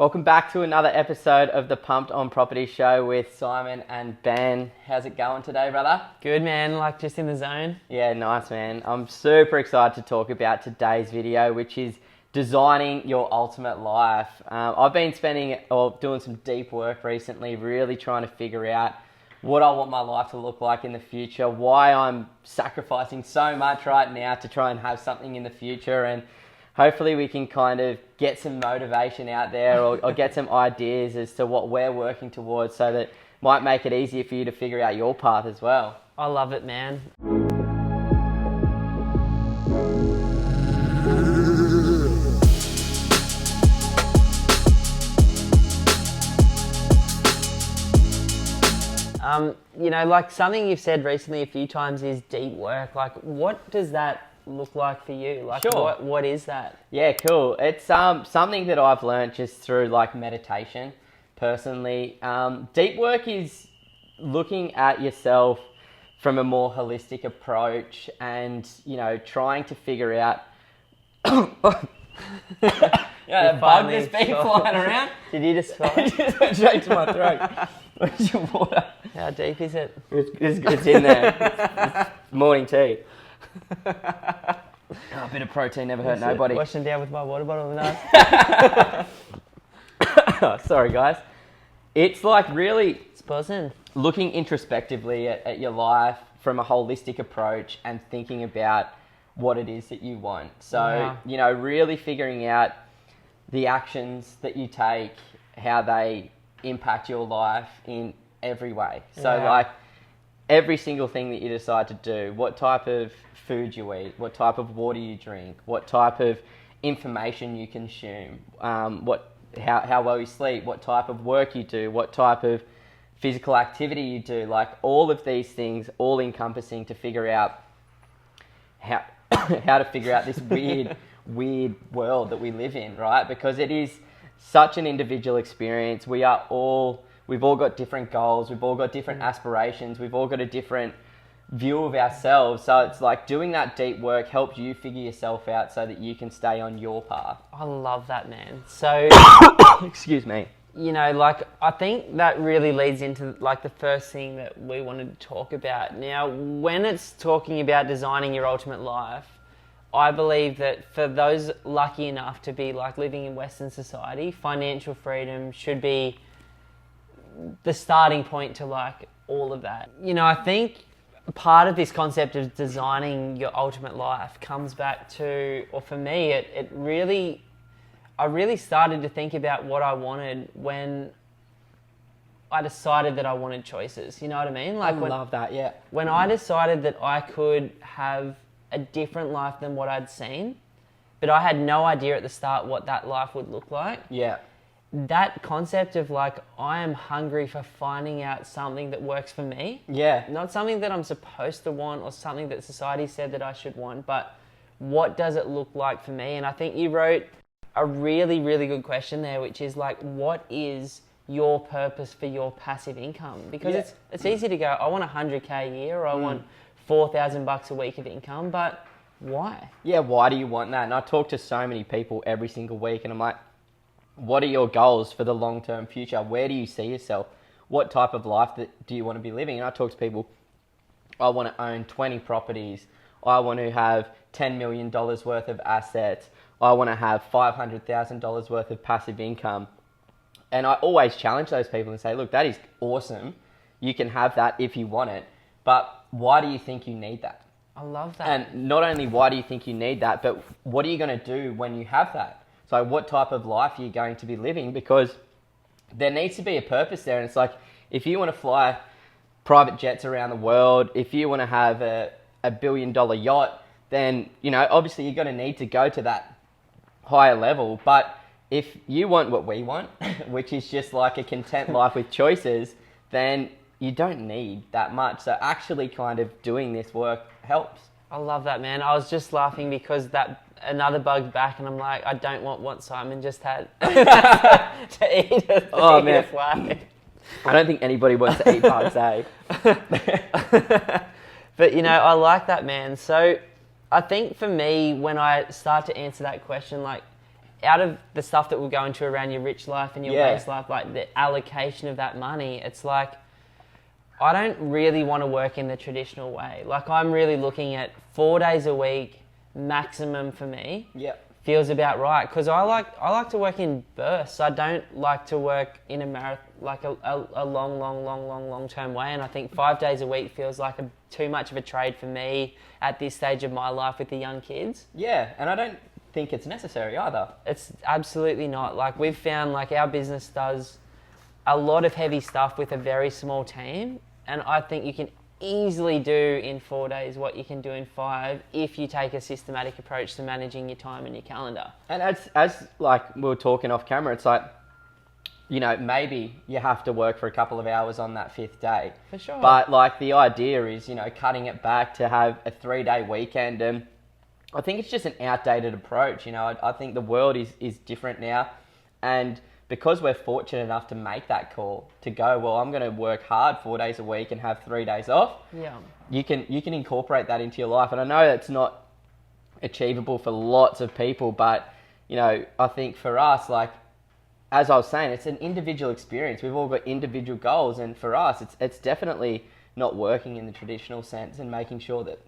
Welcome back to another episode of the Pumped on Property Show with Simon and Ben. How's it going today, brother? Good, man. Like, just in the zone. Yeah, nice, man. I'm super excited to talk about today's video, which is designing your ultimate life. I've been doing some deep work recently, really trying to figure out what I want my life to look like in the future, why I'm sacrificing so much right now to try and have something in the future, and hopefully we can kind of get some motivation out there or get some ideas as to what we're working towards, so that might make it easier for you to figure out your path as well. I love it, man. Like something you've said recently a few times is deep work. Like, what does that look like for you? Like, sure. What is that? Yeah, cool. It's something that I've learned just through like meditation personally. Deep work is looking at yourself from a more holistic approach and, trying to figure out a bug that's been flying around. Did you just swallow? It just went straight to my throat. Where's your water? How deep is it? It's in there. It's morning tea. A bit of protein never hurt nobody. Washing down with my water bottle. Sorry, guys. It's like really buzzing. Looking introspectively at your life from a holistic approach and thinking about what it is that you want. So, really figuring out the actions that you take, how they impact your life in every way. So like every single thing that you decide to do, what type of food you eat, what type of water you drink, what type of information you consume, how well you sleep, what type of work you do, what type of physical activity you do, like all of these things, all encompassing to figure out how to figure out this weird world that we live in, right? Because it is such an individual experience. We've all got different goals, we've all got different aspirations, we've all got a different view of ourselves. So it's like doing that deep work helps you figure yourself out so that you can stay on your path. I love that, man. So, excuse me. I think that really leads into like the first thing that we wanted to talk about. Now, when it's talking about designing your ultimate life, I believe that for those lucky enough to be like living in Western society, financial freedom should be the starting point to like all of that. I think part of this concept of designing your ultimate life comes back to, or for me, I really started to think about what I wanted when I decided that I wanted choices. You know what I mean? Like, I love that, yeah. When I decided that I could have a different life than what I'd seen, but I had no idea at the start what that life would look like. Yeah. That concept of like, I am hungry for finding out something that works for me. Yeah. Not something that I'm supposed to want or something that society said that I should want, but what does it look like for me? And I think you wrote a really, really good question there, which is like, what is your purpose for your passive income? Because it's easy to go, I want 100K a year, or I want $4,000 a week of income, but why? Yeah, why do you want that? And I talk to so many people every single week, and I'm like, what are your goals for the long-term future? Where do you see yourself? What type of life do you want to be living? And I talk to people, I want to own 20 properties. I want to have $10 million worth of assets. I want to have $500,000 worth of passive income. And I always challenge those people and say, look, that is awesome. You can have that if you want it. But why do you think you need that? I love that. And not only why do you think you need that, but what are you going to do when you have that? So what type of life are you going to be living? Because there needs to be a purpose there. And it's like, if you want to fly private jets around the world, if you want to have a $1 billion yacht, then, obviously you're going to need to go to that higher level. But if you want what we want, which is just like a content life with choices, then you don't need that much. So actually kind of doing this work helps. I love that, man. I was just laughing because another bug back, and I'm like, I don't want what Simon just had to eat a fly. I don't think anybody wants to eat bugs, eh? But, I like that, man. So I think for me, when I start to answer that question, like, out of the stuff that we'll go into around your rich life and your base life, like the allocation of that money, it's like, I don't really want to work in the traditional way. Like, I'm really looking at 4 days a week maximum for me. Yep. Feels about right, because I like to work in bursts. I don't like to work in a marathon, like a long term way. And I think 5 days a week feels like too much of a trade for me at this stage of my life with the young kids. Yeah, and I don't think it's necessary either. It's absolutely not. Like, we've found like our business does a lot of heavy stuff with a very small team, and I think you can easily do in 4 days what you can do in 5 if you take a systematic approach to managing your time and your calendar. And as like we were talking off camera, it's like, you know, maybe you have to work for a couple of hours on that 5th day. For sure. But like the idea is, you know, cutting it back to have a 3-day weekend, and I think it's just an outdated approach. You know, I think the world is different now, and because we're fortunate enough to make that call to go, well, I'm going to work hard 4 days a week and have 3 days off. Yeah. You can incorporate that into your life. And I know that's not achievable for lots of people, but, you know, I think for us, like, as I was saying, it's an individual experience. We've all got individual goals. And for us, it's definitely not working in the traditional sense and making sure that,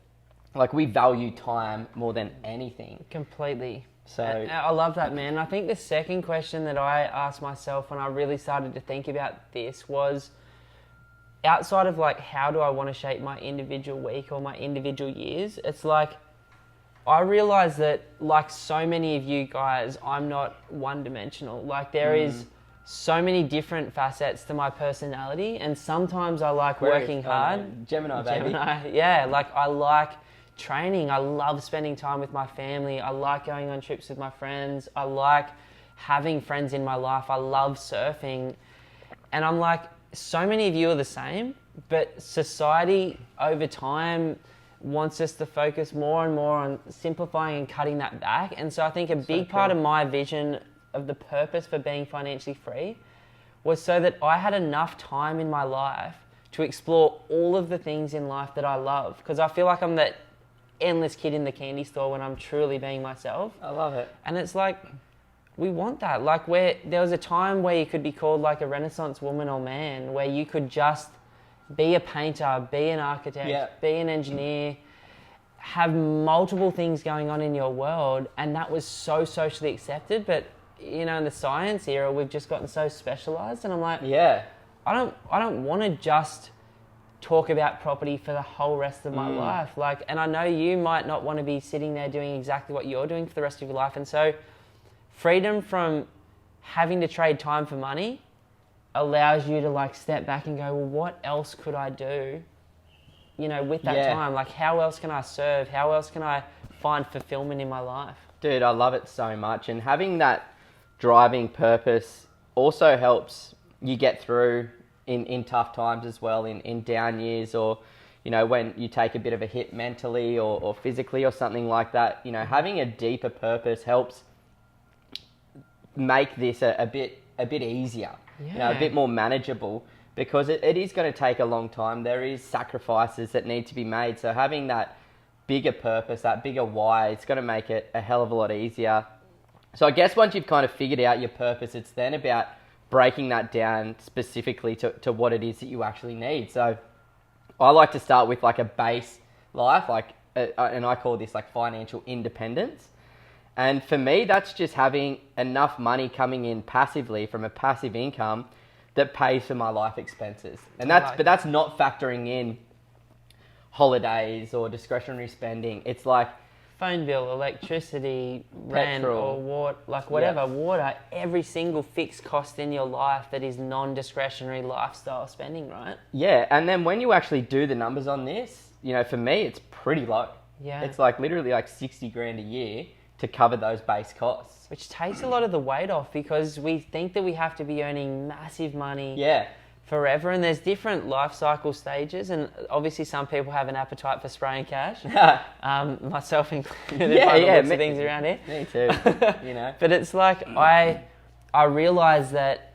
like, we value time more than anything. Completely. So I love that, man. I think the second question that I asked myself when I really started to think about this was, outside of like, how do I want to shape my individual week or my individual years? It's like, I realize that, like so many of you guys, I'm not one-dimensional. Like, there is so many different facets to my personality, and sometimes I like working hard. Gemini, baby. Yeah, like I like training. I love spending time with my family. I like going on trips with my friends. I like having friends in my life. I love surfing. And I'm like, so many of you are the same, but society over time wants us to focus more and more on simplifying and cutting that back. And so I think a big part of my vision of the purpose for being financially free was so that I had enough time in my life to explore all of the things in life that I love. Because I feel like I'm that endless kid in the candy store when I'm truly being myself. I love it. And it's like, we want that. Like, there was a time where you could be called like a Renaissance woman or man, where you could just be a painter, be an architect, be an engineer, have multiple things going on in your world, and that was so socially accepted. But, you know, in the science era, we've just gotten so specialized, and I'm like, I don't want to just talk about property for the whole rest of my life. Like, and I know you might not want to be sitting there doing exactly what you're doing for the rest of your life. And so freedom from having to trade time for money allows you to like step back and go, well, what else could I do, you know, with that time? Like, how else can I serve? How else can I find fulfillment in my life? Dude, I love it so much. And having that driving purpose also helps you get through in tough times as well, in down years, or, you know, when you take a bit of a hit mentally or physically or something like that. You know, having a deeper purpose helps make this a bit easier, you know, a bit more manageable, because it is going to take a long time. There is sacrifices that need to be made. So having that bigger purpose, that bigger why, it's going to make it a hell of a lot easier. So I guess once you've kind of figured out your purpose, it's then about breaking that down specifically to what it is that you actually need. So I like to start with like a base life, like, and I call this like financial independence. And for me, that's just having enough money coming in passively from a passive income that pays for my life expenses. And that's not factoring in holidays or discretionary spending. It's like phone bill, electricity, rent, or water, like whatever, water, every single fixed cost in your life that is non-discretionary lifestyle spending, right? Yeah, and then when you actually do the numbers on this, you know, for me, it's pretty low. Yeah. It's like literally like 60 grand a year to cover those base costs. Which takes a lot of the weight off, because we think that we have to be earning massive money forever, and there's different life cycle stages, and obviously some people have an appetite for spraying cash, myself included. Lots of things around here. Me too. You know, but it's like I realize that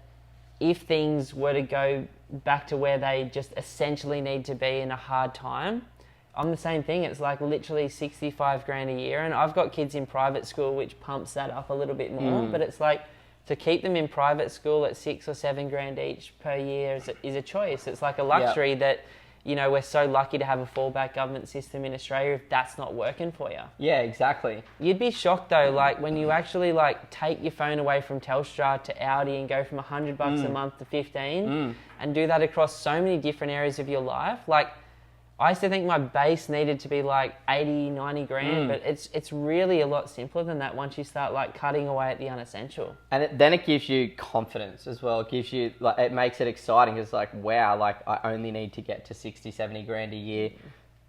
if things were to go back to where they just essentially need to be in a hard time, I'm the same thing. It's like literally 65 grand a year, and I've got kids in private school, which pumps that up a little bit more. But it's like, to keep them in private school at 6 or 7 grand each per year is a choice. It's like a luxury that, you know, we're so lucky to have a fallback government system in Australia if that's not working for you. Yeah, exactly. You'd be shocked though, like when you actually like take your phone away from Telstra to Audi and go from $100 a month to 15 and do that across so many different areas of your life. Like, I used to think my base needed to be like 80, 90 grand, but it's really a lot simpler than that once you start like cutting away at the unessential. And then it gives you confidence as well. It gives you, like, it makes it exciting. It's like, wow, like I only need to get to 60, 70 grand a year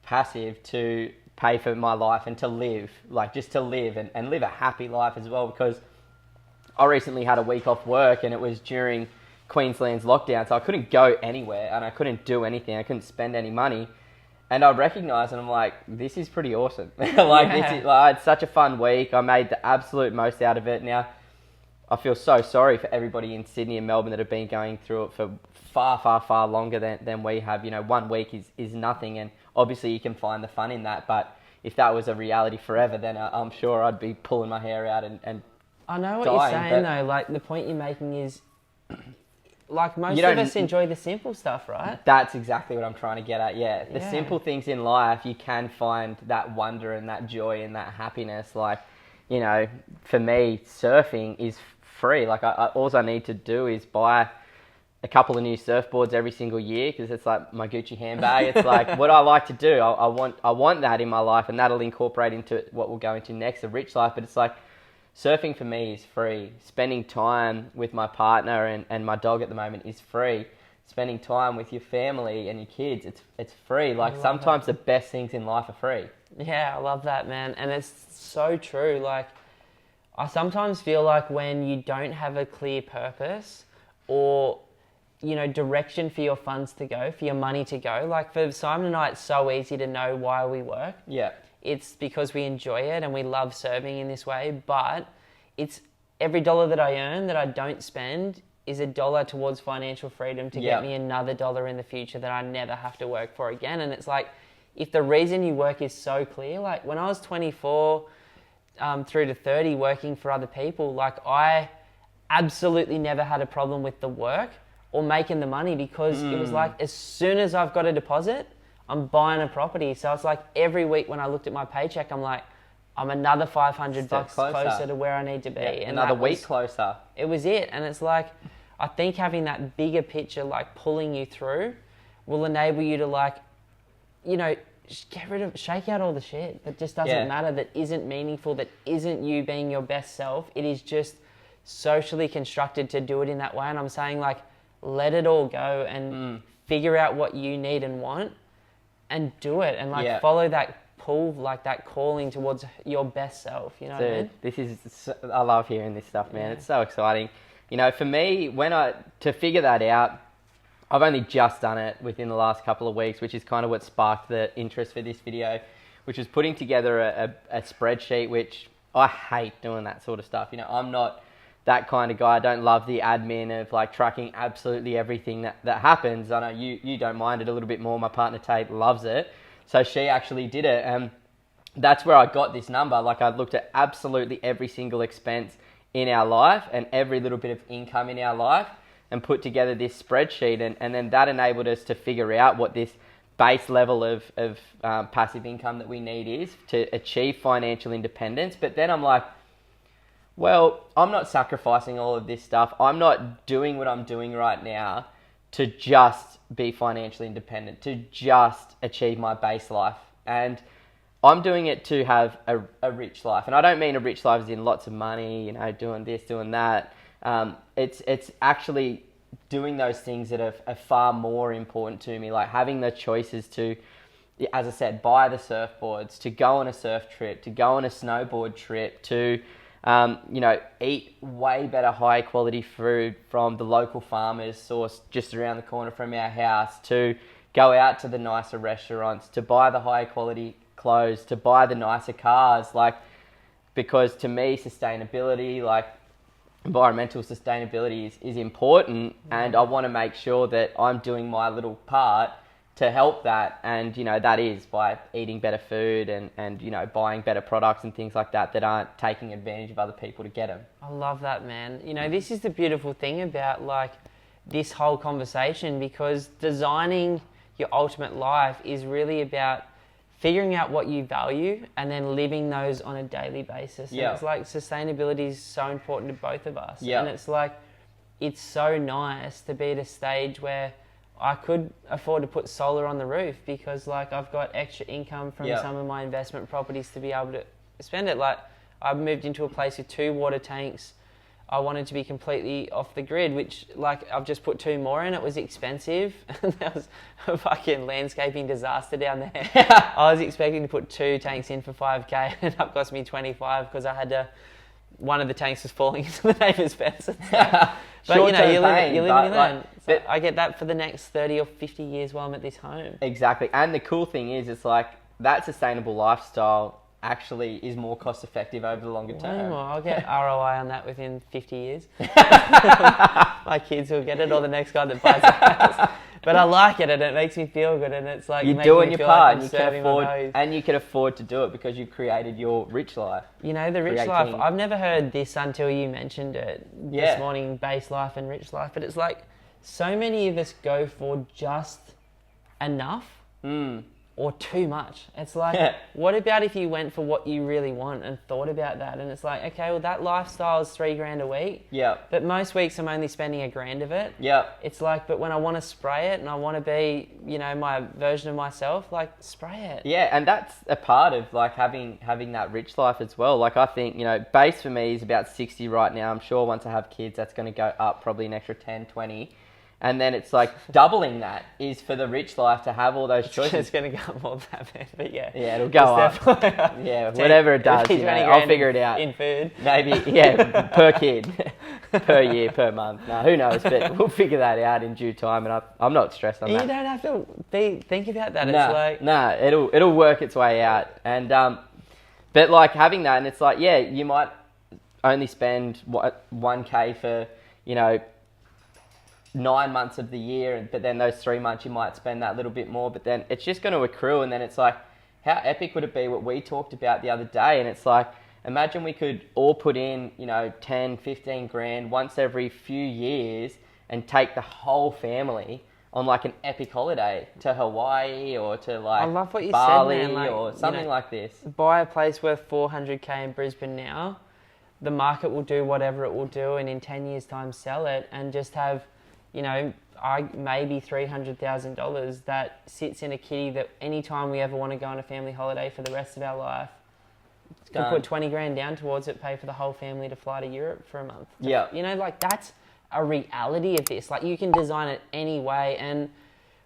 passive to pay for my life and to live, like just to live and live a happy life as well. Because I recently had a week off work and it was during Queensland's lockdown, so I couldn't go anywhere and I couldn't do anything. I couldn't spend any money. And I recognised, and I'm like, this is pretty awesome. This is, like, I had such a fun week. I made the absolute most out of it. Now, I feel so sorry for everybody in Sydney and Melbourne that have been going through it for far, far, far longer than we have. You know, 1 week is nothing, and obviously you can find the fun in that. But if that was a reality forever, then I'm sure I'd be pulling my hair out and I know what dying, you're saying though. Like, the point you're making is, like, most of us enjoy the simple stuff, right? That's exactly what I'm trying to get at, yeah. The simple things in life, you can find that wonder and that joy and that happiness. Like, you know, for me, surfing is free. Like, all I need to do is buy a couple of new surfboards every single year, because it's like my Gucci handbag. It's like what I like to do. I want that in my life, and that'll incorporate into what we'll go into next, the rich life. But it's like, surfing for me is free. Spending time with my partner and my dog at the moment is free. Spending time with your family and your kids, it's free. Like, sometimes the best things in life are free. Yeah, I love that, man. And it's so true. Like, I sometimes feel like when you don't have a clear purpose or, you know, direction for your funds to go, for your money to go, like for Simon and I, it's so easy to know why we work. Yeah. It's because we enjoy it and we love serving in this way, but it's every dollar that I earn that I don't spend is a dollar towards financial freedom to get me another dollar in the future that I never have to work for again. And it's like, if the reason you work is so clear, like when I was 24 through to 30 working for other people, like I absolutely never had a problem with the work or making the money, because it was like, as soon as I've got a deposit, I'm buying a property. So it's like every week when I looked at my paycheck, I'm like, I'm another $500 closer to where I need to be. And another week closer. It was it. And it's like, I think having that bigger picture, like pulling you through, will enable you to, like, you know, shake out all the shit that just doesn't matter, that isn't meaningful, that isn't you being your best self. It is just socially constructed to do it in that way. And I'm saying, like, let it all go and figure out what you need and want, and do it, and like follow that pull, like that calling towards your best self. You know what I mean? This is, I love hearing this stuff, man. It's so exciting. You know, for me, to figure that out, I've only just done it within the last couple of weeks, which is kind of what sparked the interest for this video, which was putting together a spreadsheet, which I hate doing that sort of stuff. You know, I'm not that kind of guy. I don't love the admin of like tracking absolutely everything that happens. I know you don't mind it a little bit more. My partner Tate loves it. So she actually did it. And that's where I got this number. Like, I looked at absolutely every single expense in our life and every little bit of income in our life and put together this spreadsheet. And then that enabled us to figure out what this base level of passive income that we need is to achieve financial independence. But then I'm like, well, I'm not sacrificing all of this stuff. I'm not doing what I'm doing right now to just be financially independent, to just achieve my base life. And I'm doing it to have a rich life. And I don't mean a rich life as in lots of money, you know, doing this, doing that. It's actually doing those things that are far more important to me, like having the choices to, as I said, buy the surfboards, to go on a surf trip, to go on a snowboard trip, to you know, eat way better high quality food from the local farmers sourced just around the corner from our house, to go out to the nicer restaurants, to buy the high quality clothes, to buy the nicer cars. Like, because to me, sustainability, like environmental sustainability is important, and I want to make sure that I'm doing my little part to help that. And, that is by eating better food and buying better products and things like that aren't taking advantage of other people to get them. I love that, man. This is the beautiful thing about like this whole conversation, because designing your ultimate life is really about figuring out what you value and then living those on a daily basis. Yeah. And it's like sustainability is so important to both of us. Yeah. And it's like, it's so nice to be at a stage where I could afford to put solar on the roof because like I've got extra income from some of my investment properties to be able to spend it. Like I've moved into a place with 2 water tanks. I wanted to be completely off the grid, which like I've just put 2 more in. It was expensive. That was a fucking landscaping disaster down there. I was expecting to put 2 tanks in for 5K and it ended up cost me 25 because I had to, one of the tanks was falling into the neighbour's fence. But you live and you learn. So I get that for the next 30 or 50 years while I'm at this home. Exactly. And the cool thing is, it's like that sustainable lifestyle actually is more cost effective over the longer term. Well, I'll get ROI on that within 50 years. My kids will get it, or the next guy that buys a house. But I like it, and it makes me feel good, and it's like you're doing your part, and you can afford to do it because you've created your rich life. The rich life. I've never heard this until you mentioned it this morning. Base life and rich life, but it's like so many of us go for just enough. Or too much. It's like, what about if you went for what you really want and thought about that? And it's like, okay, well that lifestyle is $3,000 a week. Yeah. But most weeks I'm only spending $1,000 of it. Yeah. It's like, but when I want to spray it and I want to be, my version of myself, like spray it. Yeah, and that's a part of like having that rich life as well. Like I think, base for me is about 60 right now. I'm sure once I have kids, that's going to go up probably an extra 10, 20. And then it's like doubling that is for the rich life to have all those choices. It's going to go up more than that, man. But yeah. Yeah, it'll go up. Yeah, whatever it does, I'll figure it out. In food. Maybe, per kid, per year, per month. No, who knows? But we'll figure that out in due time. And I'm not stressed on that. You don't have to think about that. It'll work its way out. And but like having that, and it's like, you might only spend 1K for 9 months of the year, but then those 3 months you might spend that little bit more, but then it's just going to accrue. And then it's like, how epic would it be what we talked about the other day? And it's like, imagine we could all put in 10, 15 grand once every few years and take the whole family on like an epic holiday to Hawaii or to like I love what you Bali said, man. or something like this. Buy a place worth 400K in Brisbane now, the market will do whatever it will do, and in 10 years time sell it and just have maybe $300,000 that sits in a kitty that anytime we ever want to go on a family holiday for the rest of our life, can put 20 grand down towards it, pay for the whole family to fly to Europe for a month. Yeah. That's a reality of this. Like you can design it any way. And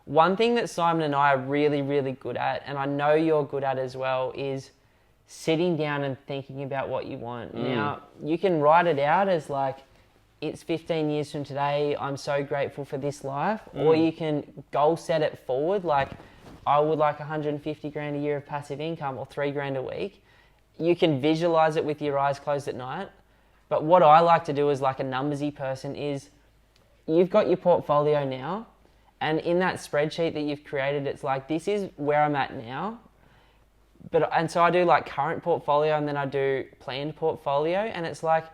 one thing that Simon and I are really, really good at, and I know you're good at as well, is sitting down and thinking about what you want. Now, you can write it out as like, it's 15 years from today, I'm so grateful for this life. Or you can goal set it forward, like I would like 150 grand a year of passive income or 3 grand a week. You can visualize it with your eyes closed at night. But what I like to do as like a numbersy person is you've got your portfolio now, and in that spreadsheet that you've created, it's like, this is where I'm at now. And so I do like current portfolio and then I do planned portfolio, and it's like,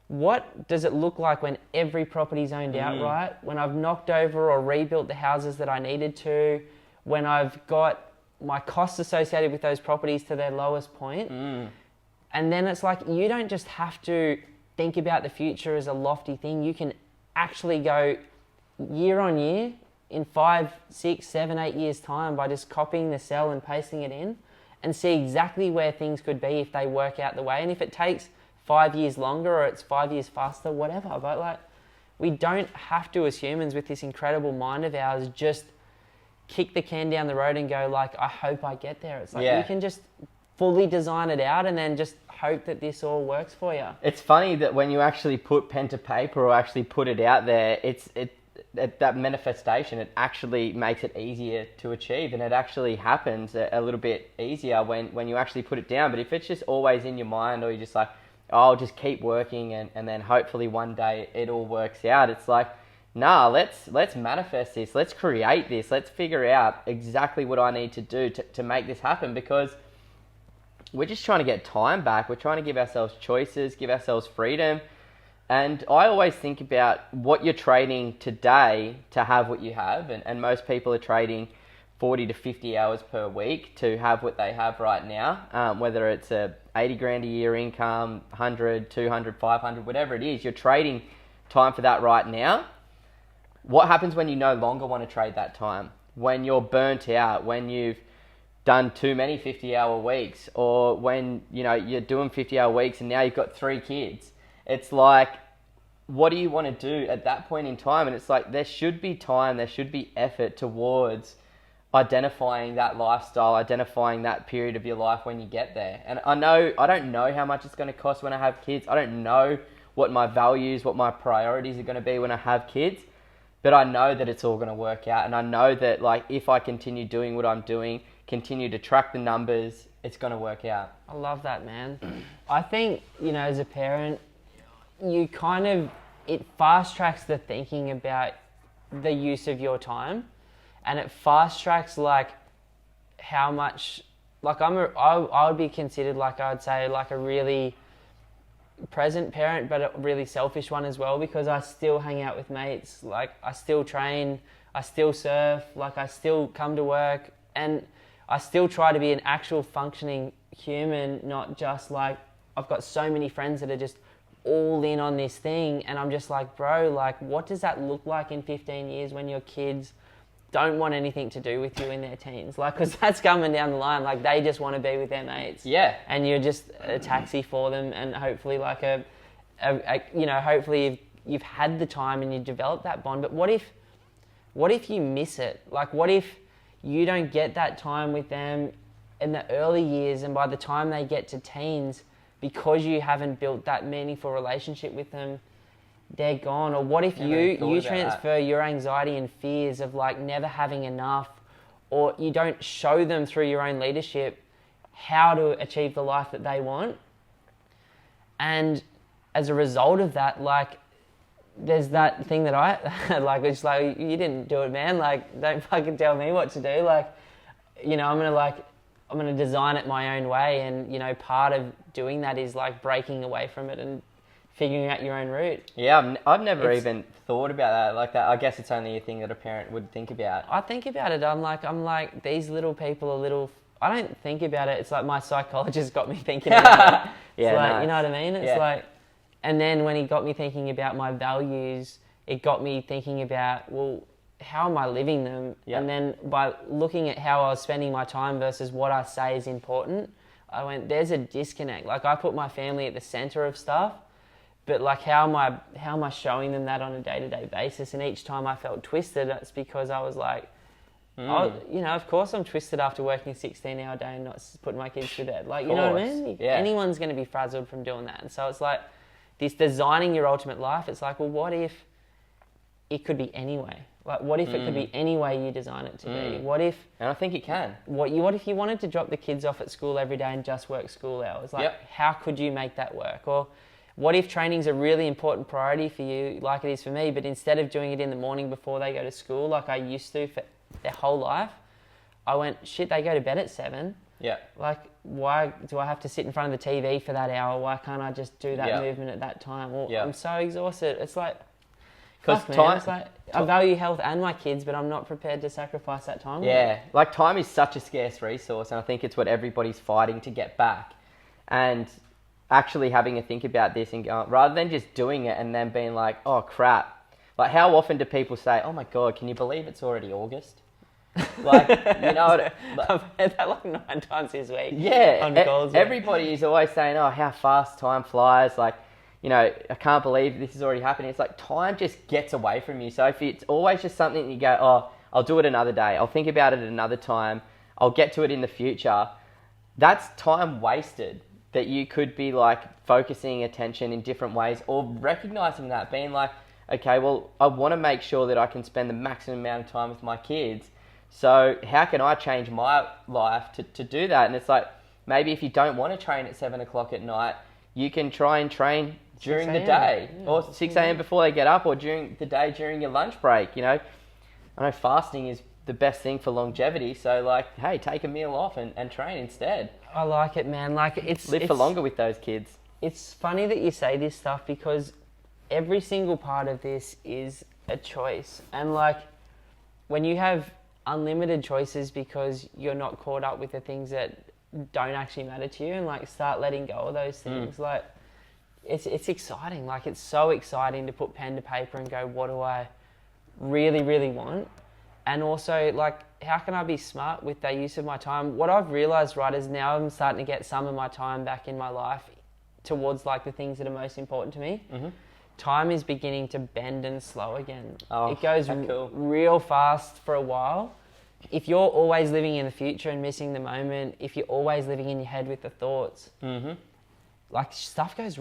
what does it look like when every property's owned outright, when I've knocked over or rebuilt the houses that I needed to, when I've got my costs associated with those properties to their lowest point. And then it's like, you don't just have to think about the future as a lofty thing. You can actually go year on year in 5, 6, 7, 8 years time by just copying the cell and pasting it in and see exactly where things could be if they work out the way. And if it takes 5 years longer or it's 5 years faster, whatever. But like, we don't have to, as humans with this incredible mind of ours, just kick the can down the road and go like, I hope I get there. It's like, you can just fully design it out and then just hope that this all works for you. It's funny that when you actually put pen to paper or actually put it out there, that manifestation, it actually makes it easier to achieve, and it actually happens a little bit easier when you actually put it down. But if it's just always in your mind, or you're just like, I'll just keep working and then hopefully one day it all works out, it's like, nah, let's manifest this. Let's create this. Let's figure out exactly what I need to do to make this happen, because we're just trying to get time back. We're trying to give ourselves choices, give ourselves freedom. And I always think about what you're trading today to have what you have. And most people are trading 40 to 50 hours per week to have what they have right now. Whether it's a 80 grand a year income, 100, 200, 500, whatever it is, you're trading time for that right now. What happens when you no longer want to trade that time? When you're burnt out, when you've done too many 50-hour weeks, or when, you know, you're doing 50-hour weeks and now you've got 3 kids. It's like, what do you want to do at that point in time? And it's like, there should be time, there should be effort towards identifying that lifestyle, identifying that period of your life when you get there. And I don't know how much it's going to cost when I have kids. I don't know what my values, what my priorities are going to be when I have kids. But I know that it's all going to work out. And I know that, like, if I continue doing what I'm doing, continue to track the numbers, it's going to work out. I love that, man. I think, you know, as a parent, you kind of, it fast tracks the thinking about the use of your time, and it fast tracks like how much, like I would be considered, like, I would say, like a really present parent, but a really selfish one as well, because I still hang out with mates, like I still train, I still surf, like I still come to work, and I still try to be an actual functioning human, not just like, I've got so many friends that are just all in on this thing, and I'm just like, bro, like, what does that look like in 15 years when your kids don't want anything to do with you in their teens? Like, because that's coming down the line. Like, they just want to be with their mates. Yeah. And you're just a taxi for them, and hopefully like you know, hopefully you've had the time and you develop that bond. But what if you miss it? Like, what if you don't get that time with them in the early years, and by the time they get to teens, because you haven't built that meaningful relationship with them, they're gone? Or what if you transfer your anxiety and fears of like never having enough, or you don't show them through your own leadership how to achieve the life that they want? And as a result of that, like, there's that thing that I like, it's like, you didn't do it, man. Like, don't fucking tell me what to do. Like, you know, I'm going to design it my own way. And, you know, part of doing that is like breaking away from it and figuring out your own route. Yeah, I've never even thought about that like that. I guess it's only a thing that a parent would think about. I think about it. I'm like, these little people are little. I don't think about it. It's like my psychologist got me thinking about it. Yeah, it's like, nice. You know what I mean? It's like, and then when he got me thinking about my values, it got me thinking about, well, how am I living them? Yep. And then by looking at how I was spending my time versus what I say is important, I went, there's a disconnect. Like, I put my family at the center of stuff, but like, how am I showing them that on a day-to-day basis? And each time I felt twisted, it's because I was like, you know, of course I'm twisted after working a 16-hour day and not putting my kids to bed. Like, you know what I mean? Yeah. Anyone's going to be frazzled from doing that. And so it's like, this designing your ultimate life, it's like, well, what if it could be anyway? Like, what if it could be any way you design it to be? What if... And I think it can. What if you wanted to drop the kids off at school every day and just work school hours? Like, how could you make that work? Or what if training's a really important priority for you, like it is for me, but instead of doing it in the morning before they go to school, like I used to for their whole life, I went, shit, they go to bed at 7. Yeah. Like, why do I have to sit in front of the TV for that hour? Why can't I just do that movement at that time? Well, I'm so exhausted. It's like, fuck, man. It's like, I value health and my kids, but I'm not prepared to sacrifice that time. Yeah. Like, time is such a scarce resource, and I think it's what everybody's fighting to get back. And actually having a think about this and go, rather than just doing it and then being like, oh crap. Like, how often do people say, oh my God, can you believe it's already August? Like, you know, I've heard that like 9 times this week. Yeah, on calls, everybody is always saying, oh, how fast time flies. Like, you know, I can't believe this is already happening. It's like, time just gets away from you. So if it's always just something you go, oh, I'll do it another day, I'll think about it another time, I'll get to it in the future, that's time wasted that you could be like focusing attention in different ways, or recognizing that, being like, okay, well, I want to make sure that I can spend the maximum amount of time with my kids. So how can I change my life to do that? And it's like, maybe if you don't want to train at 7 o'clock at night, you can try and train during the day, or 6 a.m. before they get up, or during the day during your lunch break. You know, I know fasting is the best thing for longevity. So like, hey, take a meal off and train instead. I like it, man. Like live for longer with those kids. It's funny that you say this stuff because every single part of this is a choice. And like, when you have unlimited choices because you're not caught up with the things that don't actually matter to you, and like start letting go of those things, like it's exciting. Like, it's so exciting to put pen to paper and go, what do I really, really want? And also, like, how can I be smart with the use of my time? What I've realized, right, is now I'm starting to get some of my time back in my life towards like the things that are most important to me. Time is beginning to bend and slow again. It goes real fast for a while. If you're always living in the future and missing the moment, if you're always living in your head with the thoughts, like, stuff goes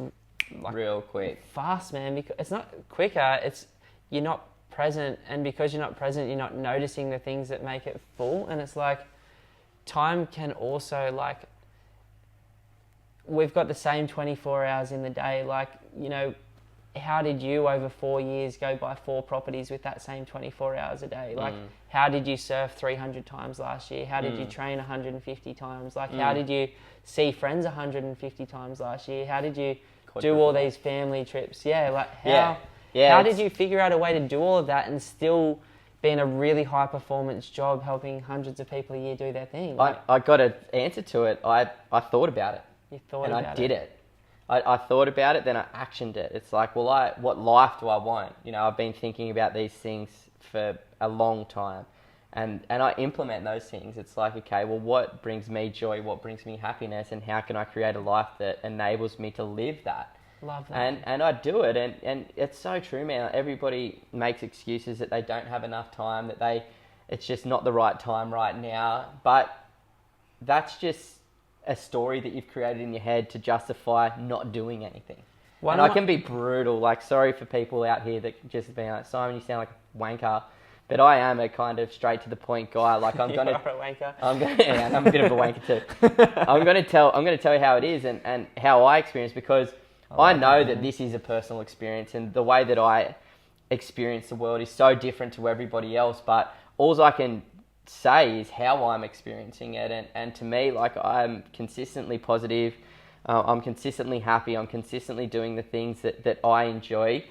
like real quick, fast, man. Because it's not quicker, it's you're not present, and because you're not present, you're not noticing the things that make it full. And it's like, time can also, like, we've got the same 24 hours in the day. Like, you know, how did you over 4 years go buy 4 properties with that same 24 hours a day? Like, how did you surf 300 times last year? How did you train 150 times? Like, how did you see friends 150 times last year? How did you do all these family trips? Yeah, like, how did you figure out a way to do all of that and still be in a really high performance job helping hundreds of people a year do their thing? Like, I got an answer to it. I thought about it. You thought and about it. I did it. I thought about it, then I actioned it. It's like, well, what life do I want? You know, I've been thinking about these things for a long time, and I implement those things. It's like, okay, well, what brings me joy? What brings me happiness? And how can I create a life that enables me to live that? Love that. And I do it, and it's so true, man. Everybody makes excuses that they don't have enough time, it's just not the right time right now. But that's just a story that you've created in your head to justify not doing anything. I can be brutal. Like, sorry for people out here that just be like, Simon, you sound like a wanker. But I am a kind of straight to the point guy. Like, I'm gonna. You are a wanker. I'm a bit of a wanker too. I'm gonna tell you how it is and how I experience, because I know that this is a personal experience, and the way that I experience the world is so different to everybody else. But all I can say is how I'm experiencing it, and to me, like, I'm consistently positive, I'm consistently happy, I'm consistently doing the things that I enjoy,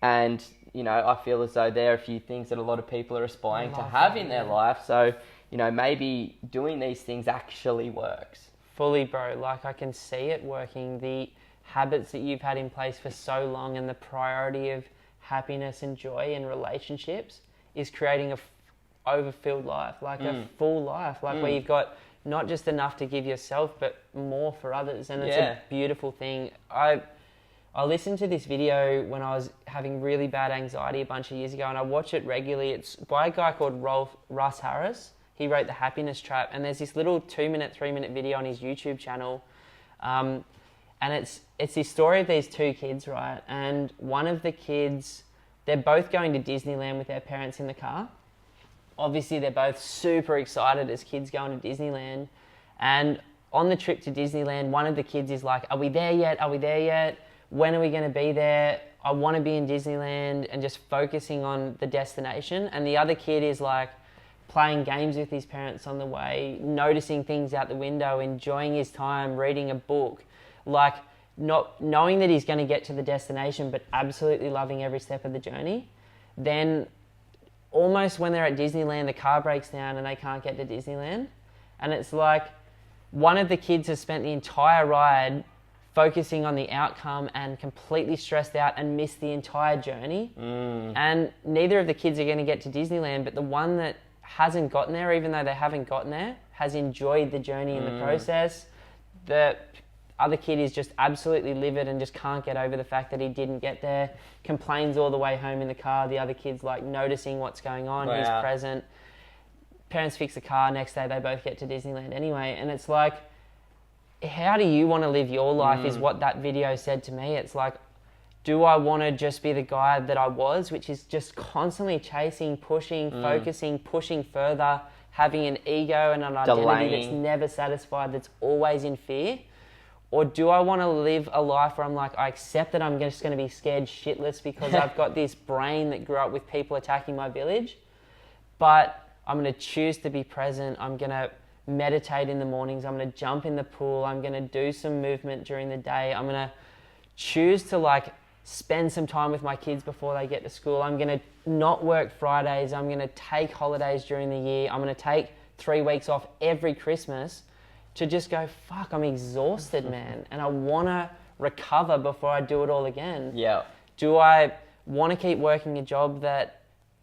and you know, I feel as though there are a few things that a lot of people are aspiring to have in their life. So, you know, maybe doing these things actually works. Fully, bro. Like, I can see it working. The habits that you've had in place for so long, and the priority of happiness and joy in relationships is creating a overfilled life, like a full life, like where you've got not just enough to give yourself, but more for others. And it's a beautiful thing. I listened to this video when I was having really bad anxiety a bunch of years ago, and I watch it regularly. It's by a guy called Russ Harris. He wrote The Happiness Trap, and there's this little 2-minute, 3-minute video on his YouTube channel. And it's this story of these 2 kids, right? And one of the kids, they're both going to Disneyland with their parents in the car. Obviously, they're both super excited as kids going to Disneyland. And on the trip to Disneyland, one of the kids is like, are we there yet? Are we there yet? When are we going to be there? I want to be in Disneyland, and just focusing on the destination. And the other kid is like playing games with his parents on the way, noticing things out the window, enjoying his time, reading a book, like not knowing that he's going to get to the destination, but absolutely loving every step of the journey. Then almost when they're at Disneyland, the car breaks down and they can't get to Disneyland. And it's like one of the kids has spent the entire ride focusing on the outcome and completely stressed out and missed the entire journey. And neither of the kids are going to get to Disneyland, but the one that hasn't gotten there, even though they haven't gotten there, has enjoyed the journey in the process. The other kid is just absolutely livid and just can't get over the fact that he didn't get there, complains all the way home in the car. The other kid's like noticing what's going on, he's present. Parents fix the car, next day they both get to Disneyland anyway. And it's like, how do you want to live your life is what that video said to me. It's like, do I want to just be the guy that I was, which is just constantly chasing, pushing, focusing, pushing further, having an ego and an identity that's never satisfied, that's always in fear? Or do I want to live a life where I'm like, I accept that I'm just going to be scared shitless because I've got this brain that grew up with people attacking my village, but I'm going to choose to be present. I'm going to meditate in the mornings. I'm going to jump in the pool. I'm going to do some movement during the day. I'm going to choose to like spend some time with my kids before they get to school. I'm going to not work Fridays. I'm going to take holidays during the year. I'm going to take 3 weeks off every Christmas to just go, fuck, I'm exhausted, man. And I want to recover before I do it all again. Yeah. Do I want to keep working a job that,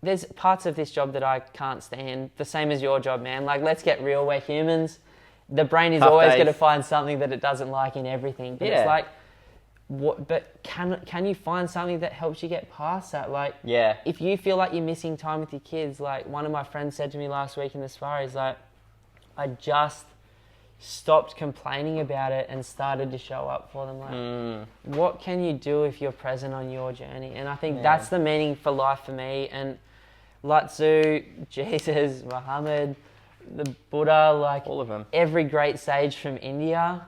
there's parts of this job that I can't stand, the same as your job, man. Like, let's get real, we're humans. The brain is always going to find something that it doesn't like in everything. But it's like, what? But can you find something that helps you get past that? Like, if you feel like you're missing time with your kids, like one of my friends said to me last week in the spa, he's like, I just stopped complaining about it and started to show up for them. Like, what can you do if you're present on your journey? And I think that's the meaning for life for me. And Lao Tzu, Jesus, Muhammad, the Buddha, like all of them, every great sage from India,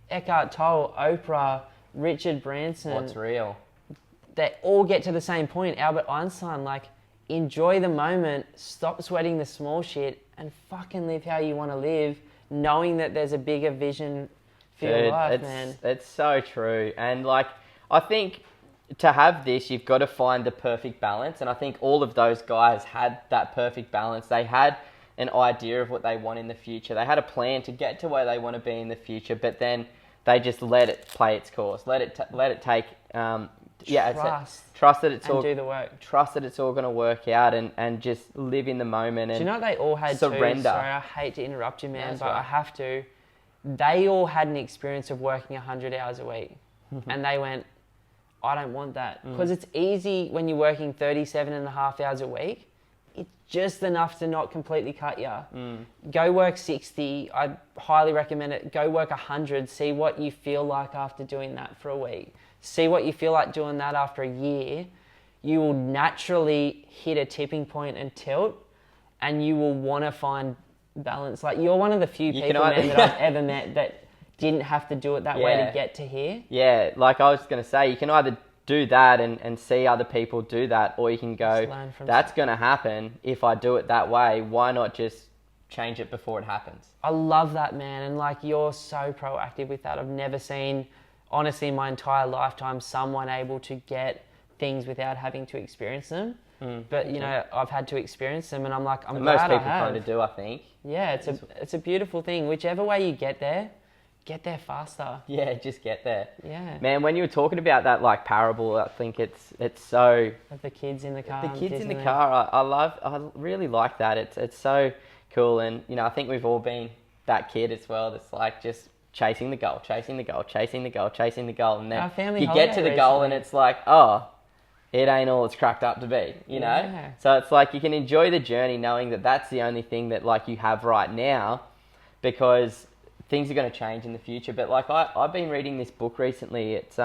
Eckhart Tolle, Oprah, Richard Branson. What's real? They all get to the same point. Albert Einstein, like, enjoy the moment, stop sweating the small shit, and fucking live how you want to live, knowing that there's a bigger vision for your life, man. It's so true. And like, I think to have this, you've got to find the perfect balance. And I think all of those guys had that perfect balance. They had an idea of what they want in the future. They had a plan to get to where they want to be in the future, but then they just let it play its course. Let it take, trust that it's all, do the work. Trust that it's all going to work out, and just live in the moment. And do you know what they all had surrender. Sorry, I hate to interrupt you, man, but I have to. They all had an experience of working 100 hours a week, and they went, I don't want that. Because it's easy when you're working 37 and a half hours a week. It's just enough to not completely cut you. Go work 60. I highly recommend it. Go work 100. See what you feel like after doing that for a week. See what you feel like doing that after a year. You will naturally hit a tipping point and tilt, and you will want to find balance. Like, you're one of the few people, man, that I've ever met that didn't have to do it that way to get to here. Yeah, like I was going to say, you can either do that and see other people do that, or you can go, that's going to happen if I do it that way. Why not just change it before it happens? I love that, man. And like, you're so proactive with that. I've never seen, honestly, in my entire lifetime, someone able to get things without having to experience them. But, you know, I've had to experience them, and I'm like, I'm glad I have. Most people kind of do, I think. Yeah, it's a beautiful thing. Whichever way you get there faster. Yeah, just get there. Yeah. Man, when you were talking about that like parable, I think it's so... Of the kids in the car. The kids in the car, I really like that. It's so cool. And, you know, I think we've all been that kid as well that's like just chasing the goal. And then you get to the goal and it's like, oh, it ain't all it's cracked up to be, you know? Yeah. So it's like you can enjoy the journey knowing that that's the only thing that like you have right now, because things are going to change in the future. But like I've been reading this book recently. It's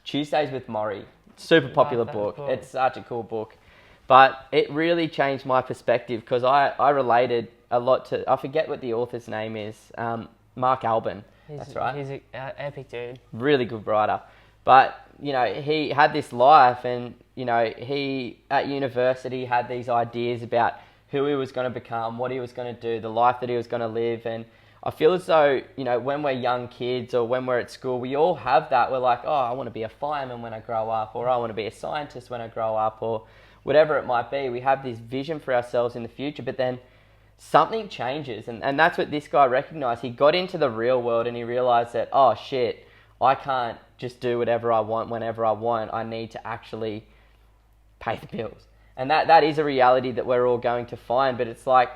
Tuesdays with Morrie. Super popular book. It's such a cool book. But it really changed my perspective, because I related a lot to, I forget what the author's name is, Mark Alban. That's right. He's an epic dude. Really good writer. But, you know, he had this life, and, you know, he at university had these ideas about who he was going to become, what he was going to do, the life that he was going to live. And I feel as though, you know, when we're young kids or when we're at school, we all have that. We're like, oh, I want to be a fireman when I grow up, or I want to be a scientist when I grow up, or whatever it might be. We have this vision for ourselves in the future, but then something changes. And that's what this guy recognized. He got into the real world and he realized that, oh shit, I can't just do whatever I want whenever I want. I need to actually pay the bills. And that is a reality that we're all going to find. But it's like,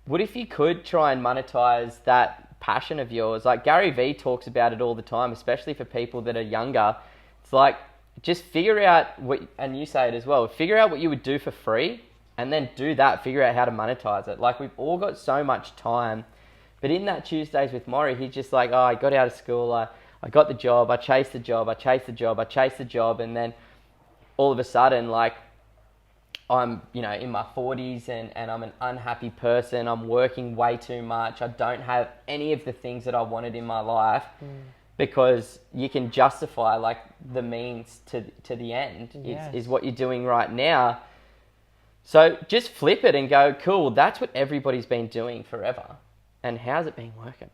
what if you could try and monetize that passion of yours? Like Gary Vee talks about it all the time, especially for people that are younger. It's like, just figure out what, and you say it as well, figure out what you would do for free, and then do that, figure out how to monetize it. Like, we've all got so much time. But in that Tuesdays with Morrie, he's just like, oh, I got out of school, I got the job, I chased the job, and then all of a sudden, like, I'm, you know, in my 40s and I'm an unhappy person. I'm working way too much. I don't have any of the things that I wanted in my life because you can justify like the means to the end is what you're doing right now. So just flip it and go, cool, that's what everybody's been doing forever. And how's it been working?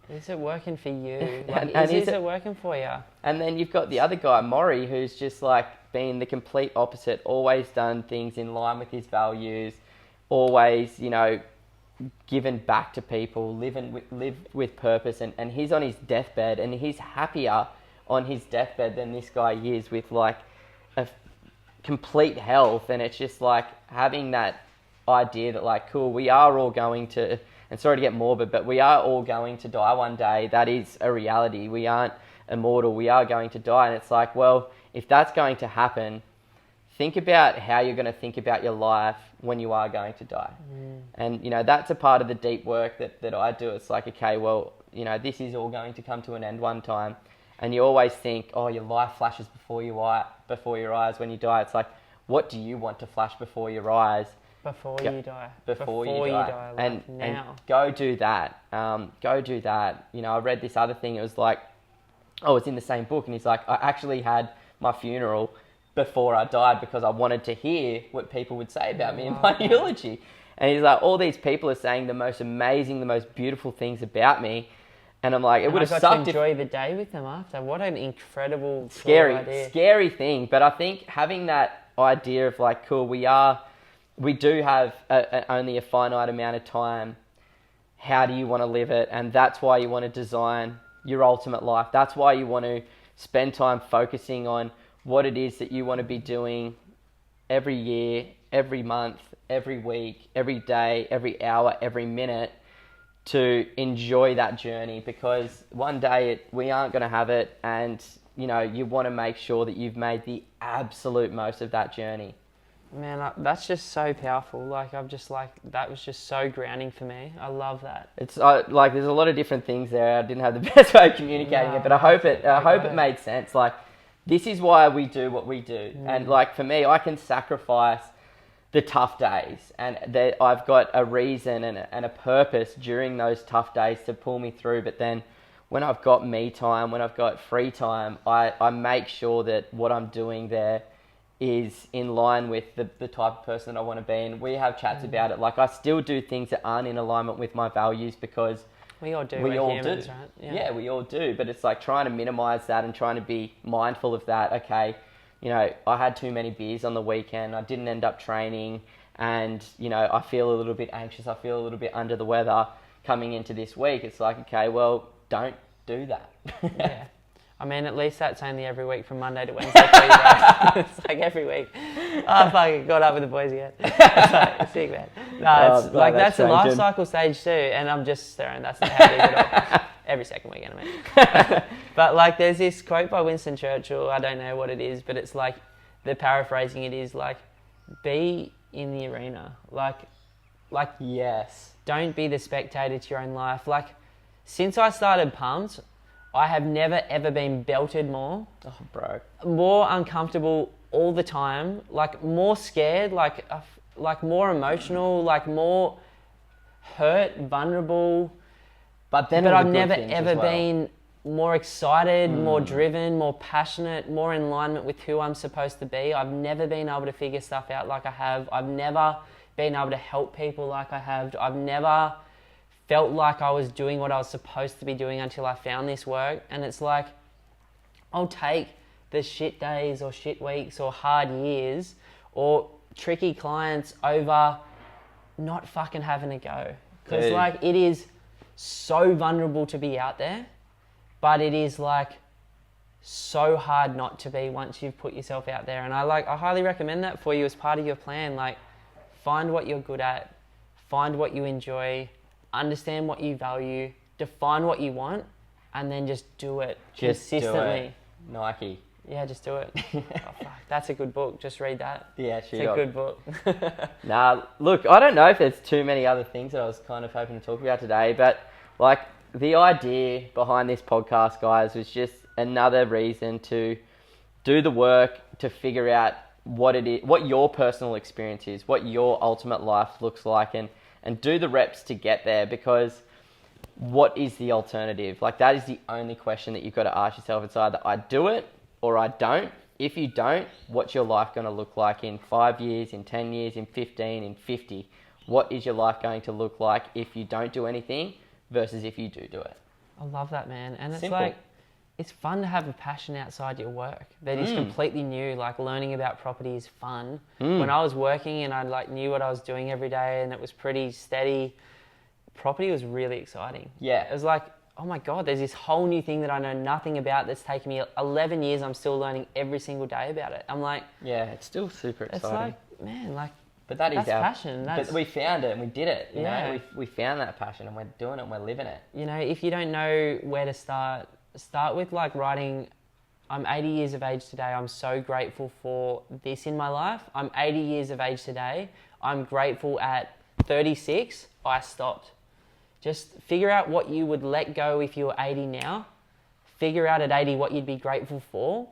Is it working for you? Like, is it working for you? And then you've got the other guy, Maury, who's just like been the complete opposite, always done things in line with his values, always, you know, given back to people, live with purpose. And he's on his deathbed and he's happier on his deathbed than this guy is with like a complete health. And it's just like having that idea that like, cool, we are all going to, and sorry to get morbid, but we are all going to die one day. That is a reality. We aren't immortal. We are going to die. And it's like, well, if that's going to happen, think about how you're going to think about your life when you are going to die. And, you know, that's a part of the deep work that I do. It's like, okay, well, you know, this is all going to come to an end one time. And you always think, oh, your life flashes before your eyes when you die. It's like, what do you want to flash before your eyes? Before you die. Before you die. Like and now. Go do that. Go do that. You know, I read this other thing. It was like, oh, it's in the same book. And he's like, I actually had my funeral before I died because I wanted to hear what people would say about me in my eulogy. And he's like, all these people are saying the most amazing, the most beautiful things about me. And I'm like, it would have sucked. I got to enjoy the day with them after. What an incredible scary thing. But I think having that idea of like, cool, we do have only a finite amount of time. How do you want to live it? And that's why you want to design your ultimate life. That's why you want to spend time focusing on what it is that you want to be doing every year, every month, every week, every day, every hour, every minute, to enjoy that journey, because one day we aren't going to have it, and you know, you want to make sure that you've made the absolute most of that journey. Man, that's just so powerful. Like, that was just so grounding for me. I love that. It's like there's a lot of different things there. I didn't have the best way of communicating it, but I hope it made sense. Like, this is why we do what we do. And like for me, I can sacrifice the tough days, and that I've got a reason and a purpose during those tough days to pull me through. But then when I've got me time, when I've got free time, I make sure that what I'm doing there is in line with the type of person that I want to be. And we have chats about it. Like, I still do things that aren't in alignment with my values because we all do. We all humans, do. Right? Yeah, we all do. But it's like trying to minimize that and trying to be mindful of that. Okay, you know, I had too many beers on the weekend. I didn't end up training, and you know, I feel a little bit anxious. I feel a little bit under the weather coming into this week. It's like, okay, well, don't do that. Yeah. I mean, at least that's only every week from Monday to Wednesday for you guys. It's like every week. Oh, I got up with the boys again. It's like, sick, man. No, it's like that's a life cycle stage too. And I'm just staring. That's not how it is at all. Every second weekend, I mean. But like, there's this quote by Winston Churchill. I don't know what it is, but it's like, the paraphrasing it is like, be in the arena. Like, yes. Don't be the spectator to your own life. Like, since I started Pumped, I have never ever been belted more. Oh, bro. More uncomfortable all the time. Like, more scared. Like more emotional. Like, more hurt, vulnerable. But I've never ever been more excited, more driven, more passionate, more in alignment with who I'm supposed to be. I've never been able to figure stuff out like I have. I've never been able to help people like I have. I've never felt like I was doing what I was supposed to be doing until I found this work. And it's like, I'll take the shit days or shit weeks or hard years or tricky clients over not fucking having a go. Because like, it is so vulnerable to be out there, but it is like so hard not to be once you've put yourself out there. And I highly recommend that for you as part of your plan. Like, find what you're good at, find what you enjoy, understand what you value, define what you want, and then just do it consistently. Do it. Nike. Yeah, just do it. Oh, fuck. That's a good book. Just read that. Yeah, it's a good book. Nah, look, I don't know if there's too many other things that I was kind of hoping to talk about today, but like, the idea behind this podcast, guys, was just another reason to do the work to figure out what it is, what your personal experience is, what your ultimate life looks like, and do the reps to get there, because what is the alternative? Like, that is the only question that you've got to ask yourself. It's either I do it or I don't. If you don't, what's your life going to look like in 5 years, in 10 years, in 15, in 50? What is your life going to look like if you don't do anything versus if you do it? I love that, man. And it's Simple. like, it's fun to have a passion outside your work that is completely new. Like, learning about property is fun. When I was working and I like knew what I was doing every day and it was pretty steady, property was really exciting. Yeah. It was like, oh my God, there's this whole new thing that I know nothing about that's taken me 11 years. I'm still learning every single day about it. I'm like... Yeah, it's still super exciting. It's like, man, like... But that's our passion. But we found it and we did it. You know, we found that passion and we're doing it and we're living it. You know, if you don't know where to start with like writing. I'm 80 years of age today. I'm so grateful for this in my life. I'm 80 years of age today. I'm grateful at 36, I stopped. Just figure out what you would let go if you were 80 now. Figure out at 80 what you'd be grateful for.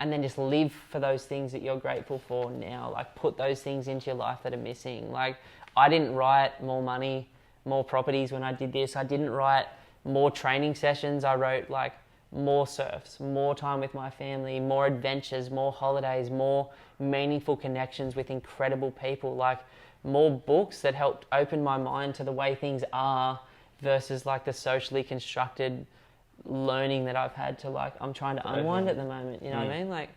And then just live for those things that you're grateful for now. Like, put those things into your life that are missing. Like, I didn't write more money, more properties when I did this. I didn't write more training sessions. I wrote like more surfs, more time with my family, more adventures, more holidays, more meaningful connections with incredible people. Like, more books that helped open my mind to the way things are versus like the socially constructed learning that I've had to like, I'm trying to unwind at the moment, you know what I mean? Like,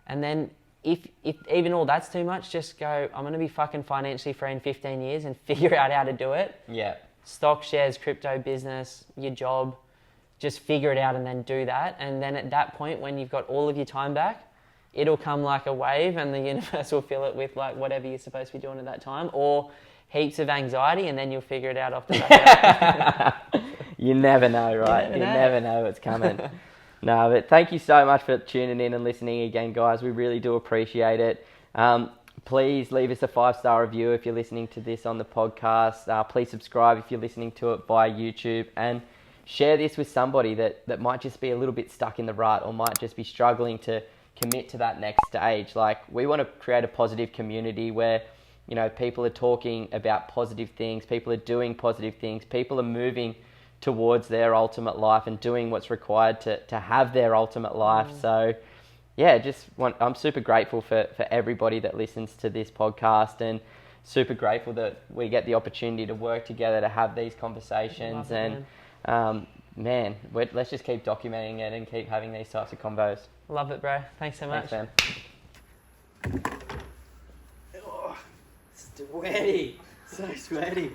and then if even all that's too much, just go, I'm going to be fucking financially free in 15 years and figure out how to do it. Yeah. Stock, shares, crypto, business, your job, just figure it out and then do that. And then at that point, when you've got all of your time back, it'll come like a wave and the universe will fill it with like whatever you're supposed to be doing at that time, or heaps of anxiety, and then you'll figure it out off the back of that. You never know, right? You never know what's coming. No, but thank you so much for tuning in and listening again, guys. We really do appreciate it. Please leave us a 5-star review if you're listening to this on the podcast. Please subscribe if you're listening to it via YouTube, and share this with somebody that might just be a little bit stuck in the rut or might just be struggling to commit to that next stage. Like, we want to create a positive community where, you know, people are talking about positive things, people are doing positive things, people are moving towards their ultimate life and doing what's required to have their ultimate life. So yeah, I'm super grateful for everybody that listens to this podcast, and super grateful that we get the opportunity to work together to have these conversations. Man, let's just keep documenting it and keep having these types of convos. Love it, bro. Thanks so much. Thanks, man. Oh, sweaty. So sweaty.